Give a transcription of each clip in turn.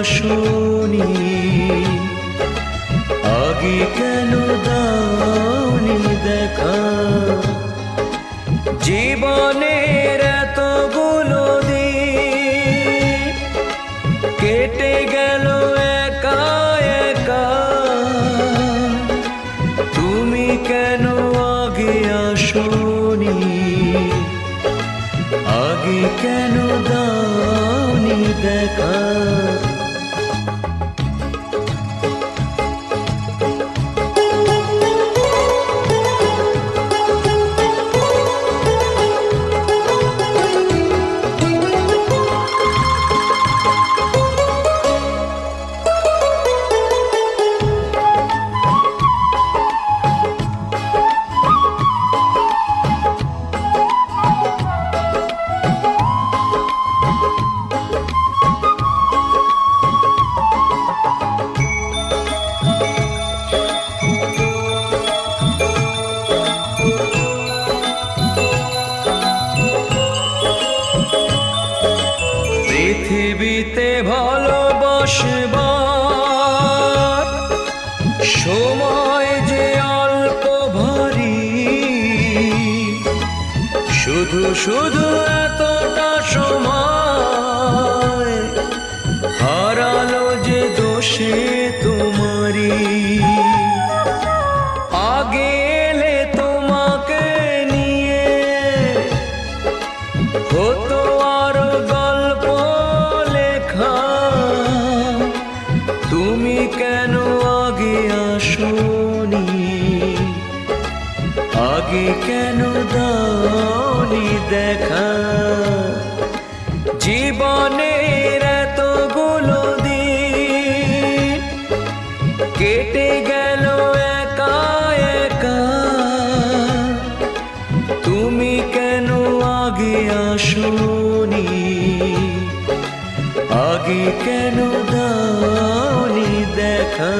আসনি, আগে কেন দাওনি দেখা। জীবনের এতগুলো দিন কেটে গেল একা একা, তুমি কেন আগে আসনি, আগে কেন দাওনি দেখা। পৃথিবীতে ভালোবাসবার সময় যে অল্প ভারী, শুধু শুধু এতটা সময় হারালো যে দোষে তোমারই। আগে এলে তোমাকে নিয়ে হতো আরো গল্প লেখা, তুমি কেন আগে আসনি, আগে কেন দাওনি দেখা। জীবনের এতগুলো দিন কেটে গেল একা একা, তুমি কেন আগে আসনি, আগে কেন দাওনি দেখা।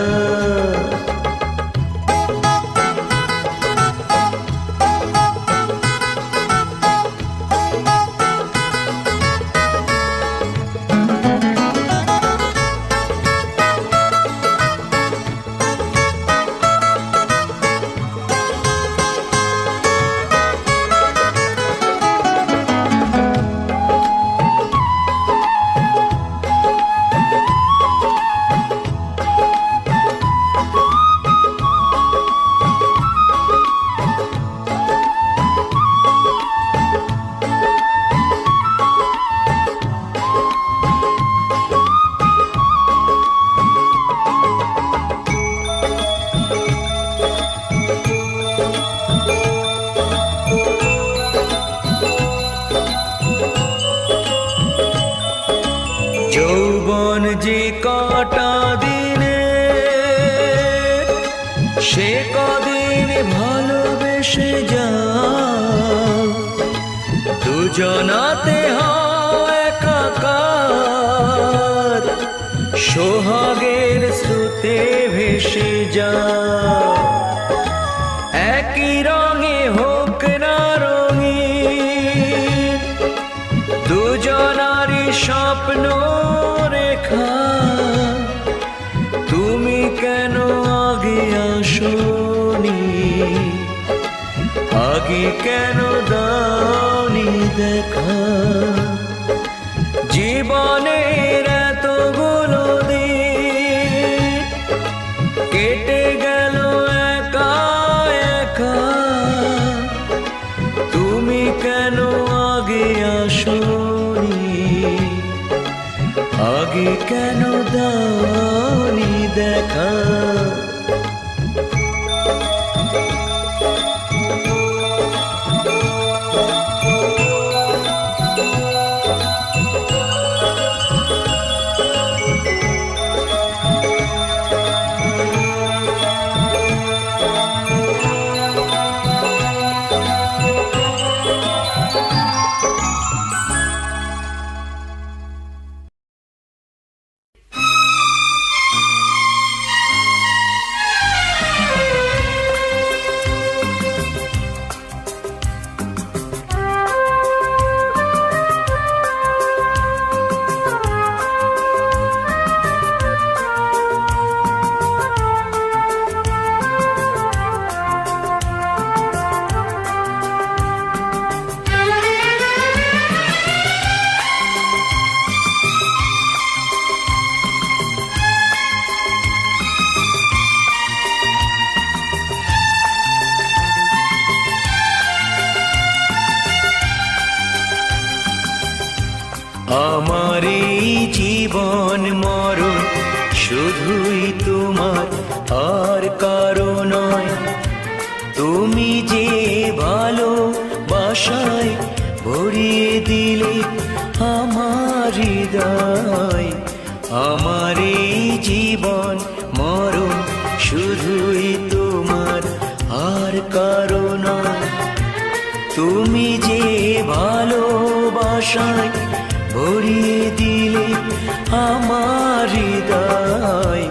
যৌবন যে কটা দিনে, সে কদিন ভালোবেসে যাও, দুজনাতে হও একাকার, সোহাগের স্রোতে ভেসে যাও। একই রঙে হোক না রঙিন, দুজনারই স্বপ্ন রেখা, তুমি কেন আগে আসনি, আগে কেন দাওনি দেখা। জীবনের এতগুলো দিন কেটে গেল একা একা, তুমি কেন আগে আসনি, আগে কেন দাওনি দেখা। আমার এই জীবন মরণ শুধুই তোমার, আর কারো নয়। তুমি যে ভালোবাসায় ভরিয়ে দিলে আমার হৃদয়। আমার এই জীবন মরণ শুধুই তোমার, আর কারো নয়। তুমি যে ভালোবাসায় ভরিয়ে দিলে আমার হৃদয়।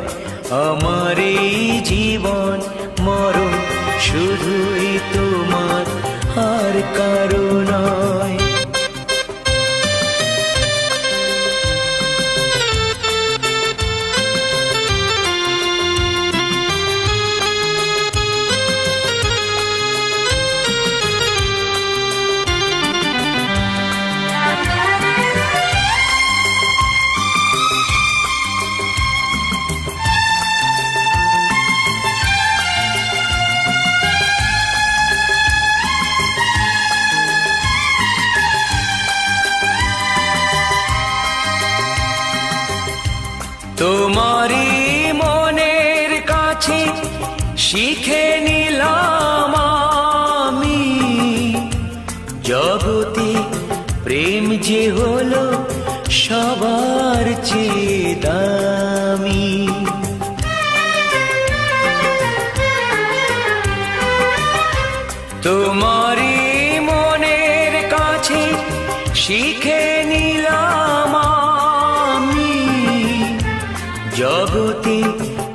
আমার এই জীবন মরণ শুধুই তোমার, আর কারো নয়। তোমারই মনের কাছে শিখে নিলাম আমি, জগতে প্রেম যে হলো সবার চেয়ে দামি। তোমারই মনের কাছে শিখে নিলাম আমি, জগতে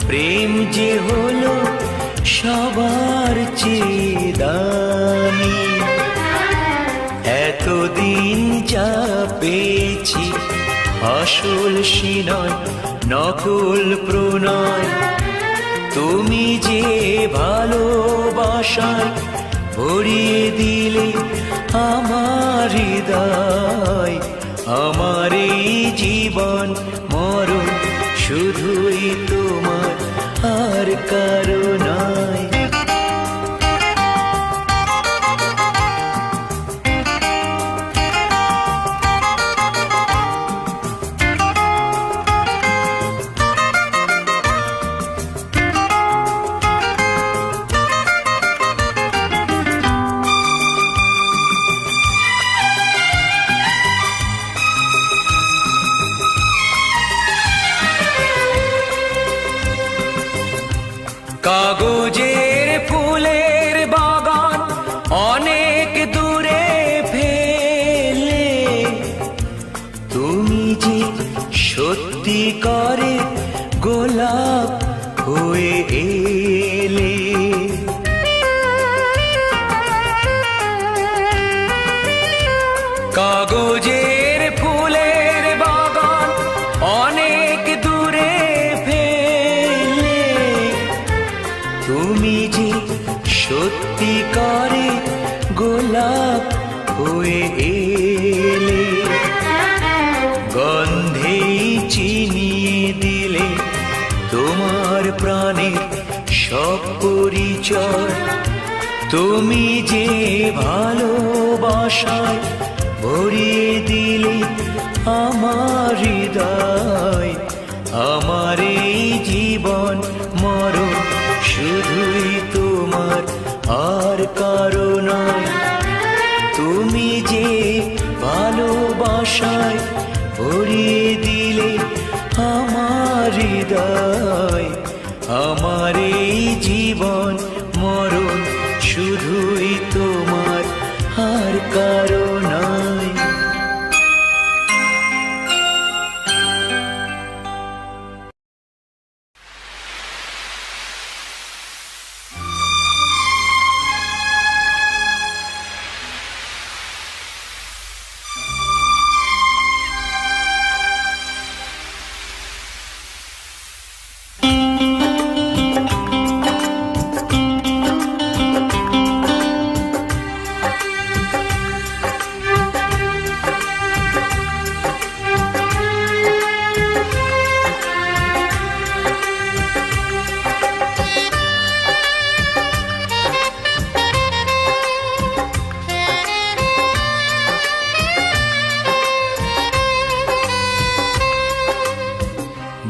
প্রেম যে হলো সবার চেয়ে দামি। এতদিন যা পেয়েছি আসল সে নয়, নকল প্রণয়। তুমি যে ভালোবাসায় ভরিয়ে দিলে আমার হৃদয়। আমার এই জীবন মরণ শুধুই তোমার, আর কারো নয়। কাগজের ফুলের বাগান অনেক দূরে ফেলে, তুমি যে সত্যি করে গোলাপ হয়ে এলে। কাগজের ফুলের বাগান অনেক দূরে ফেলে, তুমি যে সত্যি করে গোলাপ হয়ে এলে। গন্ধে চিনিয়ে দিলে তোমার প্রাণের সব পরিচয়। তুমি যে ভালোবাসায় ভরিয়ে দিলে আমার হৃদয়। আমার এই জীবন মরণ শুধুই তোমার, আর কারো নয়। তুমি যে ভালোবাসায় ভরিয়ে দিলে আমার হৃদয়। আমার এই জীবন মরণ শুধুই তোমার, আর কারো নয়।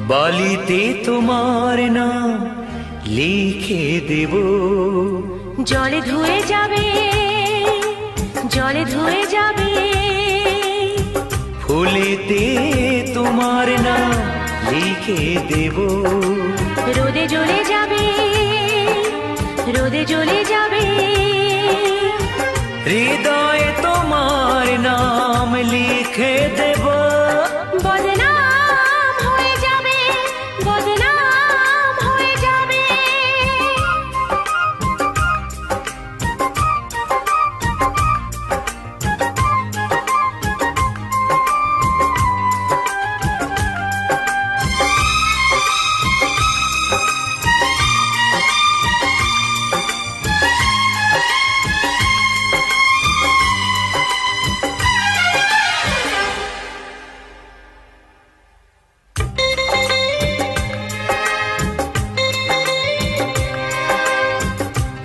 বালিতে তোমার নাম লিখে দেব, জলে ধুয়ে যাবে, জলে ধুয়ে যাবে। ফুলেতে তোমার নাম লিখে দেব, রোদে জ্বলে যাবে, রোদে জ্বলে যাবে। হৃদয়ে তোমার নাম লিখে দেব, বদনাম হয়ে যাবে, বদনাম হয়ে যাবে।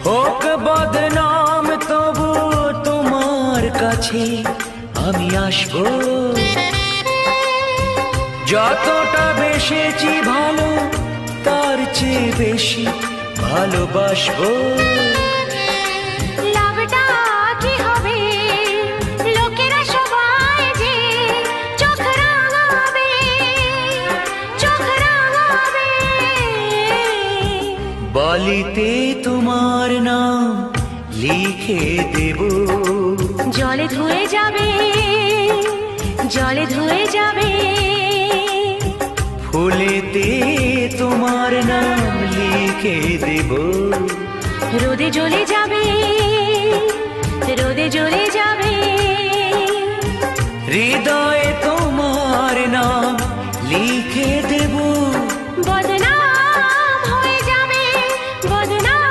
হোক বদনাম তবু তোমার কাছে আমি আসবো, যতটা বেসেছি ভালো তার চেয়ে বেশি ভালোবাসবো। লাভটা কি হবে, লোকেরা সবাই যে চোখ রাঙাবে, চোখ রাঙাবে। বালিতে তোমার নাম লিখে দেব, জলে ধুয়ে যাবে, জলে ধুয়ে যাবে। ফুলেতে তোমার নাম লিখে দেব, রোদে জ্বলে যাবে, রোদে জ্বলে যাবে। হৃদয়ে তোমার নাম লিখে দেব, বদনাম হয়ে যাবে, বদনাম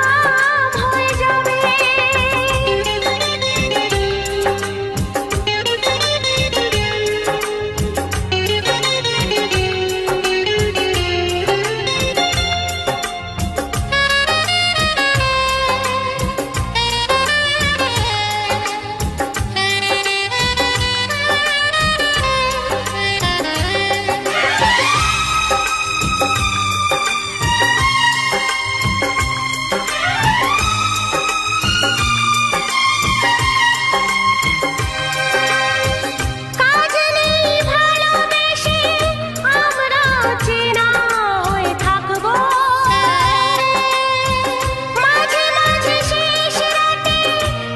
হয়ে যাবে। কাজ নেই ভালোবেসে আমরা চেনা হয়ে থাকবো, মাঝে মাঝে শেষ রাতে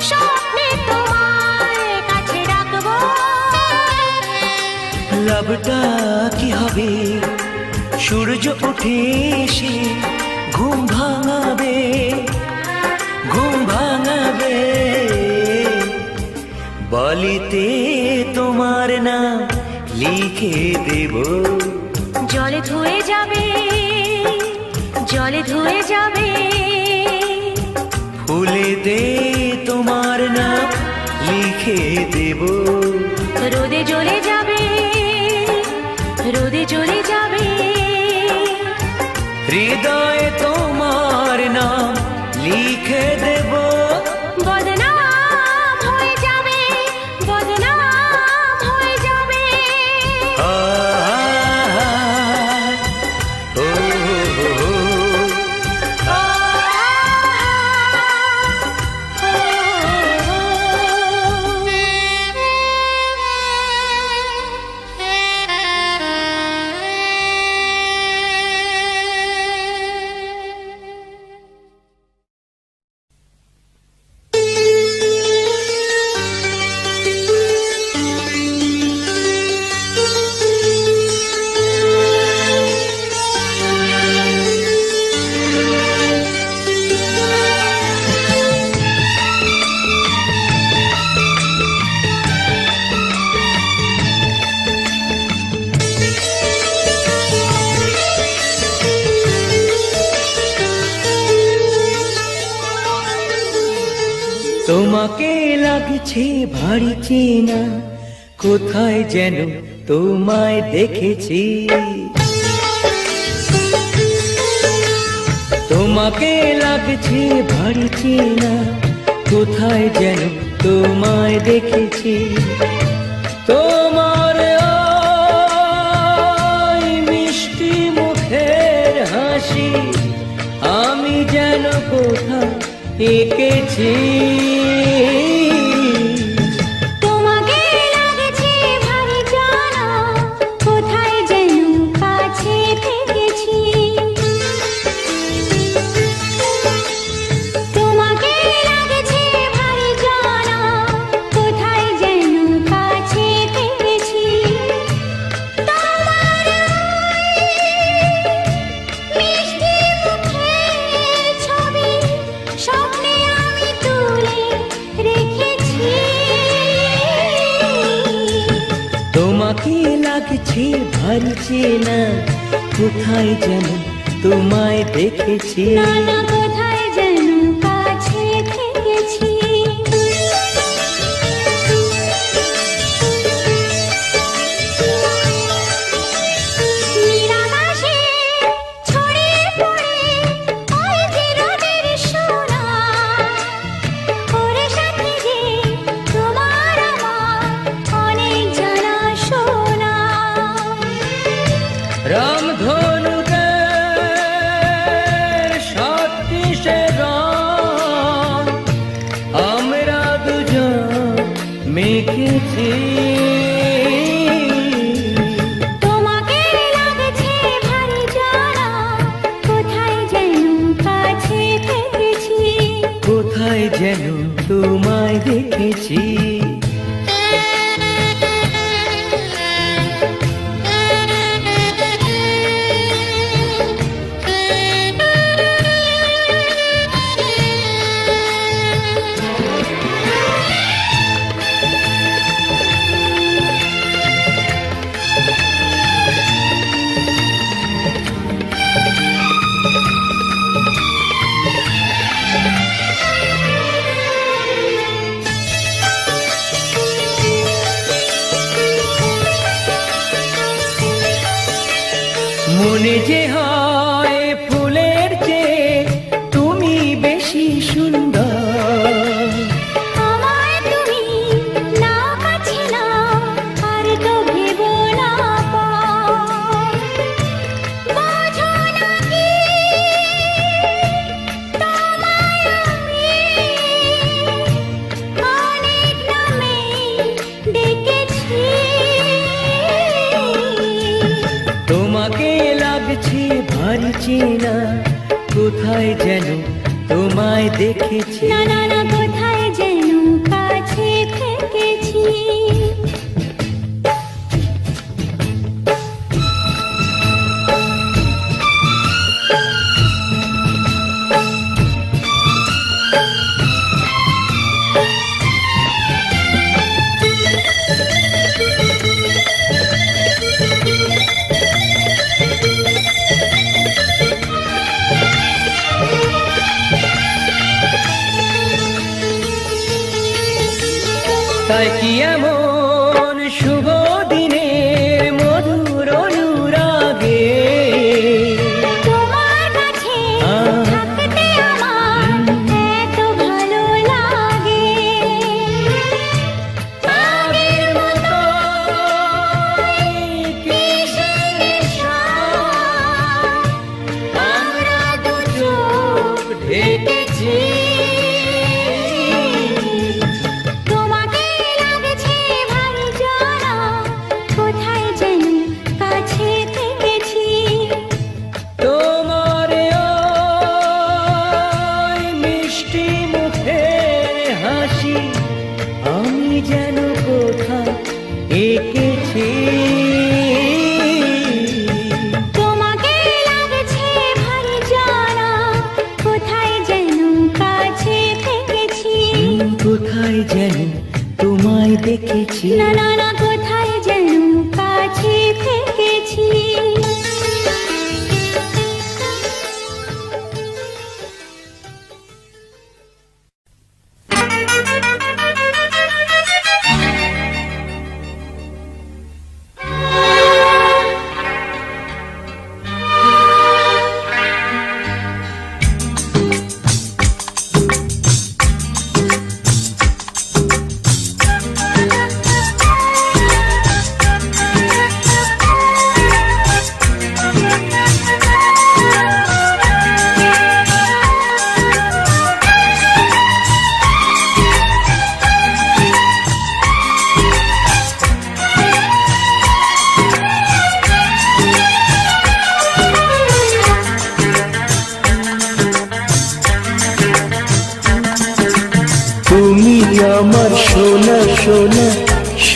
স্বপ্নে তোমার কাছে ডাকবো। লাভটা কি হবে, সূর্য উঠে এসে ঘুম ভাঙাবে, ঘুম ভাঙাবে। বালিতে তোমার নাম লিখে দেব, জলে ধুয়ে যাবে, জলে ধুয়ে যাবে। ফুলেতে তোমার নাম লিখে দেব, রোদে জ্বলে যাবে, রোদে জ্বলে যাবে। হৃদয়ে তোমার নাম লিখে দেব, বদনাম হয়ে যাবে, বদনাম হয়ে যাবে। আ, ও, ও, ও, আ, তোমাকে লাগছে ভারী চেনা, কোথায় যেন তোমায় দেখেছি। তোমাকে লাগছে ভারী চেনা, কোথায় যেন তোমায় দেখেছি। তোমার ওই মিষ্টি মুখ এঁকেছি। তোমাকে লাগছে ভারী জানা, কোথায় যেন কাছে থেকেছি। তোমাকে লাগছে ভারী জানা, কোথায় যেন কাছে থেকেছি। তোমার মিষ্টি মুখের ছবি স্বপ্নে আমি তুলে রেখেছি। তোমাকে লাগছে ভারী চেনা, কোথায় যেন তোমায় দেখেছি। না না, কোথায় যেন কাছে থেকেছি। নিরাকাশে ছড়িয়ে পড়ে ওই যে রোদের সোনা, ওর সাথে যে তোমার আমার অনেক জানা শোনা। রামধনুকের সদৃশে রং আমরা দুজন মেখেছি। তোমাকে লাগছে ভারী জানা, কোথায় যেন কাছে থেকেছি। কোথায় যেন তোমায় দেখেছি। মনে যে হয় ফুলের চেয়ে তুমি বেশি সুন্দর। আমায় তুমি নাও কাছে নাও, আর তো ভেবো না পর। বোঝো না কি তোমায় আমি অনেক নামে ডেকেছি। তোমাকে লাগছে ভারী চেনা, কোথায় যেন তোমায় দেখেছি। না না না, কোথায় যেন কাছে থেকেছি। তাই কি এমন শুভ দিনের মধুর অনুরাগে তোমার কাছে থাকতে আমার এত ভালো লাগে। আগের মতো কিসের নেশা, আমরা দু চোখ ঢেকেছি। তোমাকে লাগছে ভারী জানা, কোথায় যেন কাছে থেকেছি। তোমার ওই মিষ্টি মুখের হাসি আমি যেন কোথায় এঁকেছি। তোমাকে লাগছে ভারী জানা, কোথায় যেন কাছে থেকেছি। কোথায় যেন তোমায় দেখেছি। না না না, কোথায় যেন কাছে থেকেছি।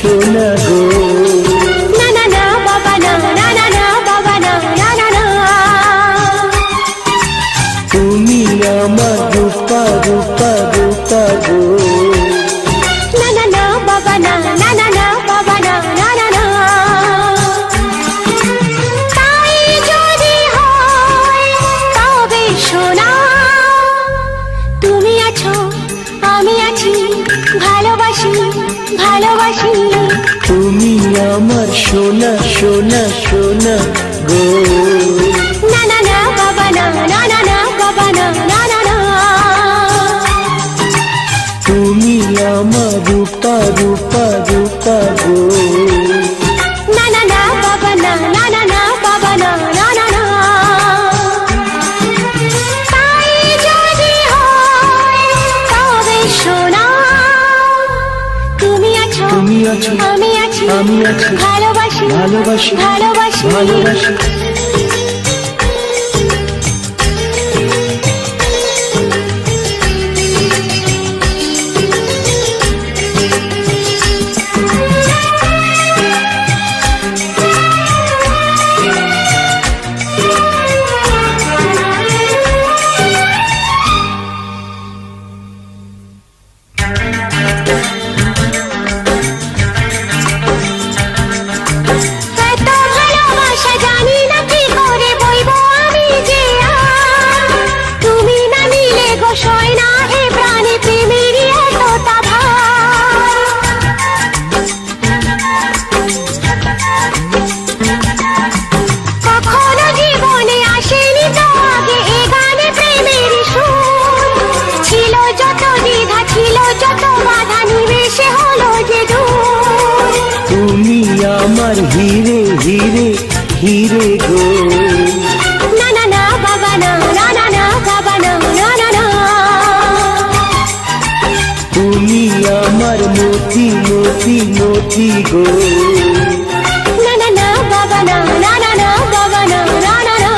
সোনা গো। না না না বাবা না, না না না বাবা না, না না না। তুমি আমার রূপা রূপা রূপা গো। না না না বাবা না, না না না বাবা না, না না না। তাই যদি হয় তবে সোনা, তুমি আছো আমি আছি, ভালোবাসি ভালোবাসি। তুমি আমার সোনা সোনা সোনা গো। না না না বাবা না, না না না বাবা না, না না না। তুমি আমার রূপা রূপা রূপা গো। না না না বাবা না, না না না বাবা না, না না না। তাই যদি হয় তবে সোনা, তুমি আছো তুমি আছো আমি আছি, আমি আছি, ভালোবাসি ভালোবাসি ভালোবাসি ভালোবাসি। এত ভালোবাসা জানি না কি করে বলবো আমি যে আর। তুমি না নিলে গো সয় না এ প্রাণে প্রেমেরই এতটা ভার। কখনো জীবনে আসেনি তো আগে এ গানে প্রেমের সুর। ছিল যত দ্বিধা ছিল যত বাধা, নিমেষে হলো যে দূর। তুমি আমার হিরে হিরে হিরে গো। না না না বাবা না, না না না বাবা না, না না না। তুমি আমার মতি মতি মতি গো। না না না বাবা না, না না না বাবা না, না না না।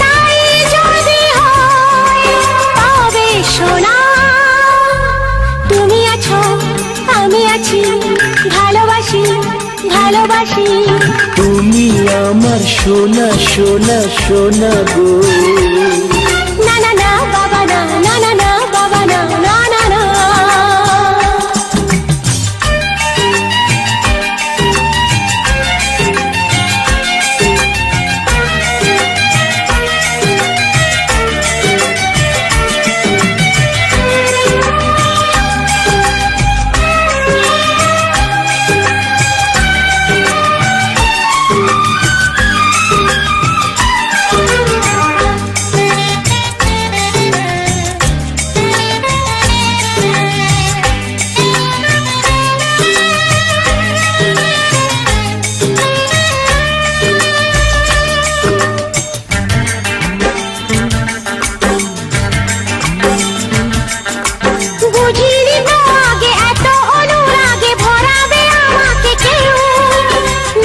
তাই যদি হয় তবে সোনা, তুমি আছো আমি আছি, ভালোবাসি ভালোবাসি। তুমি আমার সোনা সোনা সোনা গো। না না না বাবা না, না না না বাবা না, না না না। বুঝিনি তো আগে এত অনুরাগে ভরাবে আমাকে কেউ।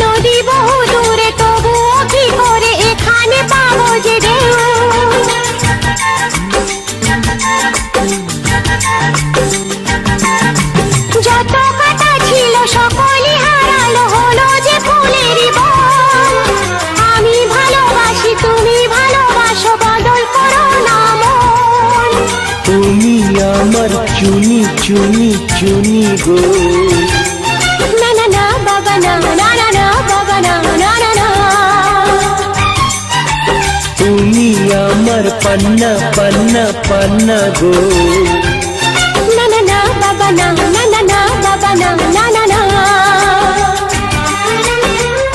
নদী বহু দূরে তবুও কি করে এখানে পাবো যে ঢেউ। যত কথা ছিল সকলই হারালো, হলো যে ফুলেরই বন। আমি ভালোবাসি তুমি ভালোবাসো, বদল করো না মন। তুমি আমার চুনি চুনি চুনি গো। না না না বাবা না, না না না বাবা না, না না না। তুমি আমার পান্না পান্না পান্না গো। না না না বাবা না, না না না বাবা না, না না না।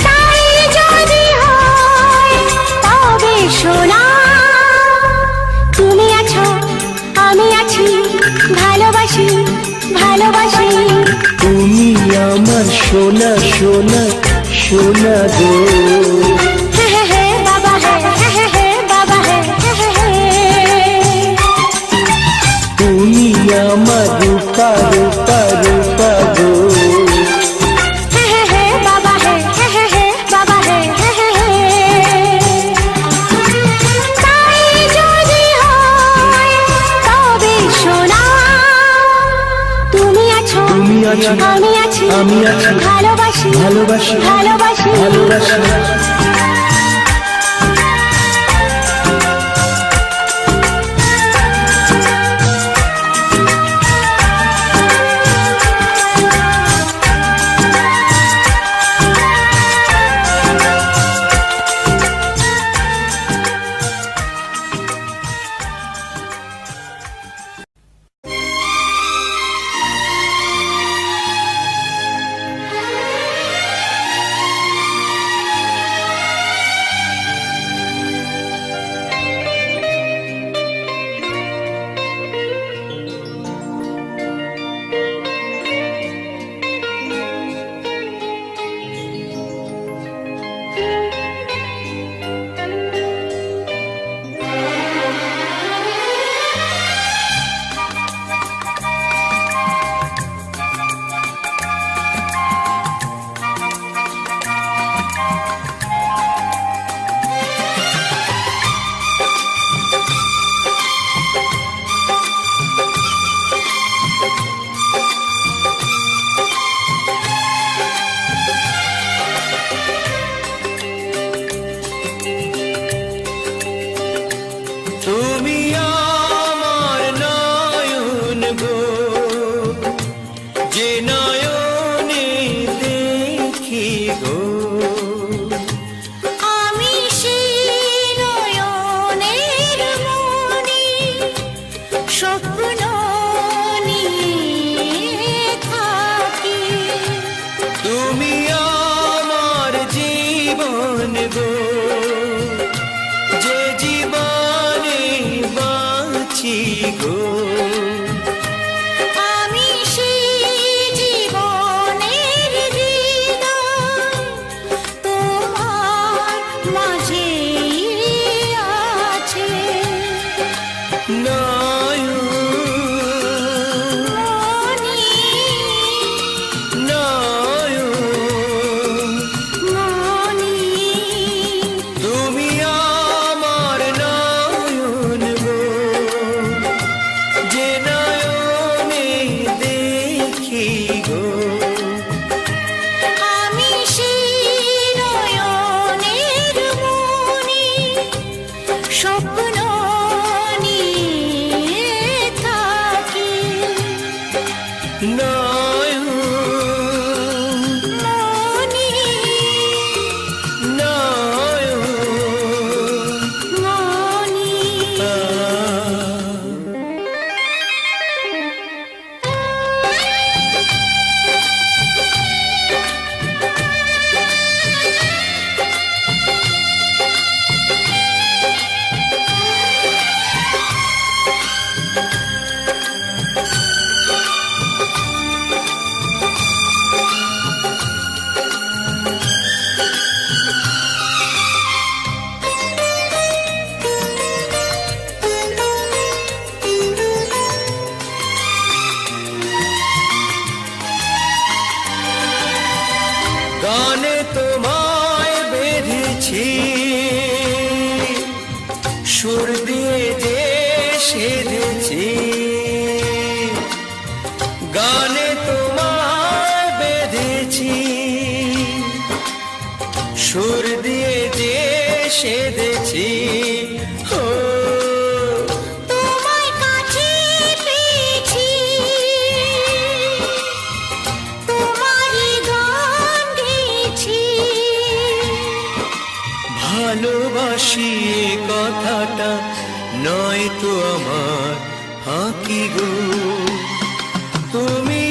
তাই যদি হয় তবে সোনা, তুমি আছো আমি আছি, ভালোবাসি ভালোবাসি। তুমি আমার সোনা সোনা সোনা গো। হে হে হে বাবা হে, হে হে হে বাবা হে, হে হে হে। তুমি আমার রূপা রূপা রূপা গো। হে হে হে বাবা হে, হে হে হে বাবা হে, হে হে হে। তাই যদি হয় তবে সোনা, তুমি আছো তুমি ভালোবাসি ভালোবাসি ভালোবাসি তুমি আমার নয়ন গো, যে নয়নে দেখি গো, আমি সেই নয়নের মনি, স্বপ্ন নিয়ে থাকি। তুমি আমার জীবন গো, যে জীবনে বাঁচি গো, আমি সেই জীবনের হৃদয়, তোমার মাঝেই আছে। নয়ন মনি, নয়ন মনি, তুমি আমার নয়ন গো, যে নয়নে দেখি গো, আমি সেই নয়নের মনি, স্বপ্ন নিয়ে থাকি। নয়ন মনি, নয়ন মনি। গানে তোমায় বেঁধেছি, সুর দিয়ে যে সেধেছি, গানে তোমায় বেঁধেছি, সুর দিয়ে যে সেধেছি। ও তোমায় কাছে পেয়েছি, তোমারই গান গেয়েছি। ভালোবাসি এ কথাটা নয় তো আমার ফাঁকি গো, তুমি